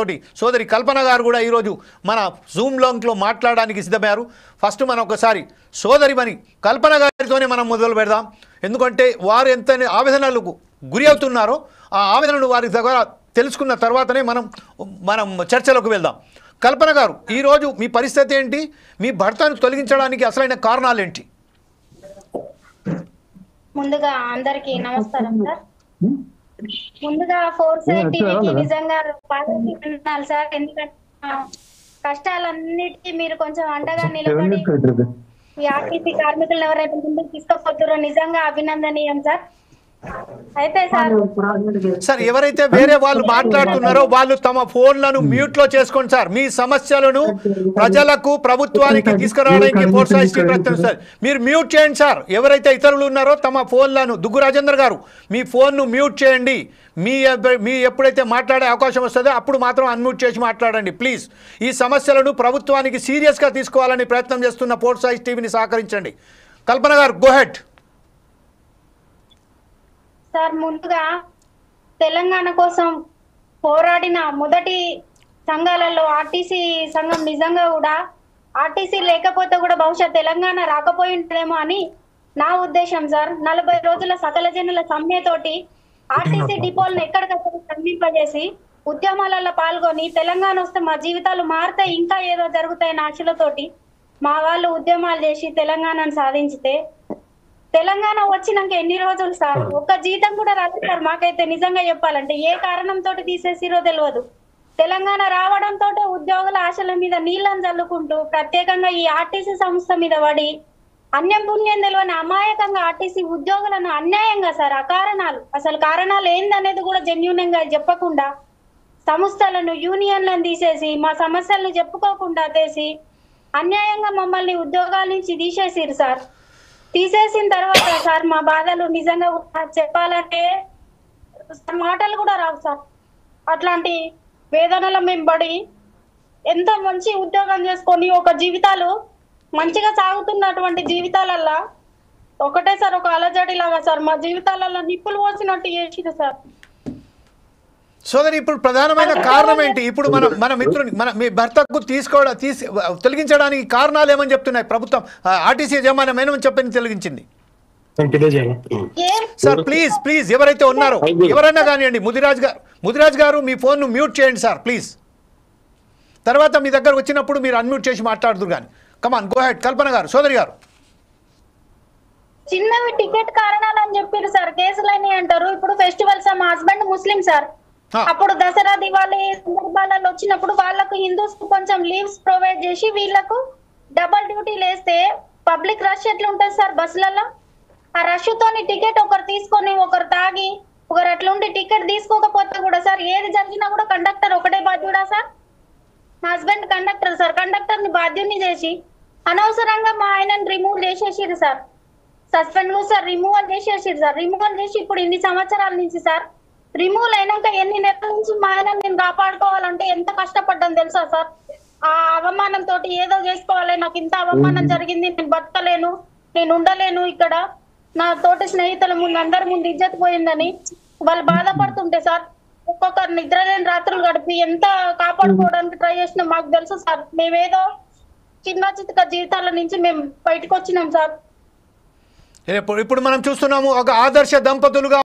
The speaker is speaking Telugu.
తోటి సోదరి కల్పన గారు కూడా ఈరోజు మన జూమ్ లాంగ్లో మాట్లాడడానికి సిద్ధమయ్యారు. ఫస్ట్ మనం ఒకసారి సోదరిమణి కల్పన గారితోనే మనం మొదలు పెడదాం. ఎందుకంటే వారు ఎంత ఆవేదనలకు గురి అవుతున్నారో ఆ ఆవేదనను వారి దగ్గర తెలుసుకున్న తర్వాతనే మనం చర్చలోకి వెళ్దాం. కల్పన గారు, ఈరోజు మీ పరిస్థితి ఏంటి? మీ భర్తను తొలగించడానికి అసలైన కారణాలు ఏంటి? ముందుగా అందరికీ నమస్కారం సార్. ముందుగా ఫోర్సైట్ టీవీకి నిజంగా పాదాలు సార్. ఎందుకంటే కష్టాలన్నిటికీ మీరు కొంచెం అండగా నిలబడి ఈ ఆర్టీసీ కార్మికులను ఎవరైతే ముందుకు తీసుకుపోతారో నిజంగా అభినందనీయం సార్. అయితే సార్ ఎవరైతే వేరే వాళ్ళు మాట్లాడుతున్నారో వాళ్ళు తమ ఫోన్లను మ్యూట్ లో చేసుకోండి సార్. మీ సమస్యలను ప్రజలకు ప్రభుత్వానికి తీసుకురావడానికి ఫోర్సైట్ ప్రయత్నం సార్. మీరు మ్యూట్ చేయండి సార్. ఎవరైతే ఇతరులు ఉన్నారో తమ ఫోన్లను, దుగ్గు రాజేంద్ర గారు మీ ఫోన్ను మ్యూట్ చేయండి. మీ ఎప్పుడైతే మాట్లాడే అవకాశం వస్తుందో అప్పుడు మాత్రం అన్మ్యూట్ చేసి మాట్లాడండి ప్లీజ్. ఈ సమస్యలను ప్రభుత్వానికి సీరియస్గా తీసుకోవాలని ప్రయత్నం చేస్తున్న ఫోర్సైట్ టీవీని సహకరించండి. కల్పన గారు, గో హెడ్ సార్. ముందుగా తెలంగాణ కోసం పోరాడిన మొదటి సంఘాలలో ఆర్టీసీ సంఘం నిజంగా కూడా ఆర్టీసీ లేకపోతే కూడా బహుశా తెలంగాణ రాకపోయి ఉంటుందేమో అని నా ఉద్దేశం సార్. 40 రోజుల సకల జనుల సమ్మెతోటి ఆర్టీసీ డిపోలను ఎక్కడికక్కడ స్తంభింపజేసి ఉద్యమాలలో పాల్గొని తెలంగాణ వస్తే మా జీవితాలు మారుతాయి, ఇంకా ఏదో జరుగుతాయని ఆశలతోటి మా వాళ్ళు ఉద్యమాలు చేసి తెలంగాణను సాధించితే తెలంగాణ వచ్చినాక ఎన్ని రోజులు సార్? ఒక్క జీతం కూడా రాలేదు సార్. మాకైతే నిజంగా చెప్పాలంటే ఏ కారణంతో తీసేసిరో తెలియదు. తెలంగాణ రావడంతో ఉద్యోగుల ఆశల మీద నీళ్ళని చల్లుకుంటూ ప్రత్యేకంగా ఈ ఆర్టీసీ సంస్థ మీద పడి అన్యం పుణ్యం తెలియని అమాయకంగా ఆర్టీసీ ఉద్యోగులను అన్యాయంగా సార్ అకారణాలు, అసలు కారణాలు ఏందనేది కూడా జెన్యూన్గా చెప్పకుండా సంస్థలను, యూనియన్లను తీసేసి మా సమస్యలను చెప్పుకోకుండా తీసి అన్యాయంగా మమ్మల్ని ఉద్యోగాల నుంచి తీసేసిరు సార్. తీసేసిన తర్వాత సార్ మా బాధలు నిజంగా చెప్పాలంటే మాటలు కూడా రావు సార్. అట్లాంటి వేదనలో మేము పడి ఎంత మంచి ఉద్యోగం చేసుకొని ఒక జీవితాలు మంచిగా సాగుతున్నటువంటి జీవితాలల్లా ఒకటేసారి ఒక అలజడిలాగా సార్ మా జీవితాలలో నిప్పులు పోసినట్టు చేసిరు సార్. సోదరి, ఇప్పుడు ప్రధానమైన కారణం ఏంటి? ఇప్పుడు మన మిత్రుని మీ భర్తకు తొలగించడానికి కారణాలు ఏమని చెప్తున్నాయి ప్రభుత్వం? ఆర్టీసీ యజమానం ఏమని చెప్పని తొలగించింది సార్? ప్లీజ్ ఎవరైతే ఉన్నారో ఎవరైనా కానివ్వండి. ముదిరాజ్ గారు మీ ఫోన్ను మ్యూట్ చేయండి సార్ ప్లీజ్. తర్వాత మీ దగ్గర వచ్చినప్పుడు మీరు అన్మ్యూట్ చేసి మాట్లాడుతురు కానీ. కమాన్, గో హెడ్ కల్పన గారు. సోదరి గారు, చిన్నవి టికెట్ కారణాలు అని చెప్పారు సార్. కేసులని అంటారు. ఇప్పుడు ఫెస్టివల్స్ మా హస్బెండ్ ముస్లిం సార్. అప్పుడు దసరా, దివాళీ సందర్భాలలో వచ్చినప్పుడు వాళ్ళకు హిందూస్ కొంచెం లీవ్స్ ప్రొవైడ్ చేసి వీళ్ళకు డబల్ డ్యూటీలు వేస్తే పబ్లిక్ రష్ ఎట్లా ఉంటుంది సార్ బస్సులలో? ఆ రష్ తోని టికెట్ ఒకరు తీసుకొని ఒకరు తాగి ఒకరు అట్లుండి టికెట్ తీసుకోకపోతే కూడా సార్ ఏది జరిగినా కూడా కండక్టర్ ఒకటే బాధ్యుడా సార్? మా హస్బెండ్ కండక్టర్ సార్. కండక్టర్ ని బాధ్యుని చేసి అనవసరంగా మా ఆయనని రిమూవ్ చేసేసిరు సార్. సస్పెండ్ సార్ రిమూవల్ చేసేసిరు సార్. రిమూవల్ చేసి ఇప్పుడు ఇన్ని సంవత్సరాల నుంచి సార్ రిమూవ్ అయినాక ఎన్ని నెలల నుంచి మా ఆయన నేను కాపాడుకోవాలంటే ఎంత కష్టపడ్డాను తెలుసా సార్? ఆ అవమానం తోటి ఏదో చేసుకోవాలి, నాకు ఇంత అవమానం జరిగింది, నేను బతకలేను, నేను ఉండలేను ఇక్కడ, నా తోటి స్నేహితుల ముందు అందరి ముందు ఇజ్జత్ పోయిందని వాళ్ళు బాధపడుతుంటే సార్ ఒక్కొక్కరు నిద్ర లేని రాత్రులు గడిపి ఎంత కాపాడుకోవడానికి ట్రై చేసినా మాకు తెలుసు సార్. మేమేదో చిన్న చితక జీవితాల నుంచి మేము బయటకు వచ్చినాం సార్. ఇప్పుడు మనం చూస్తున్నాము ఒక ఆదర్శ దంపతులుగా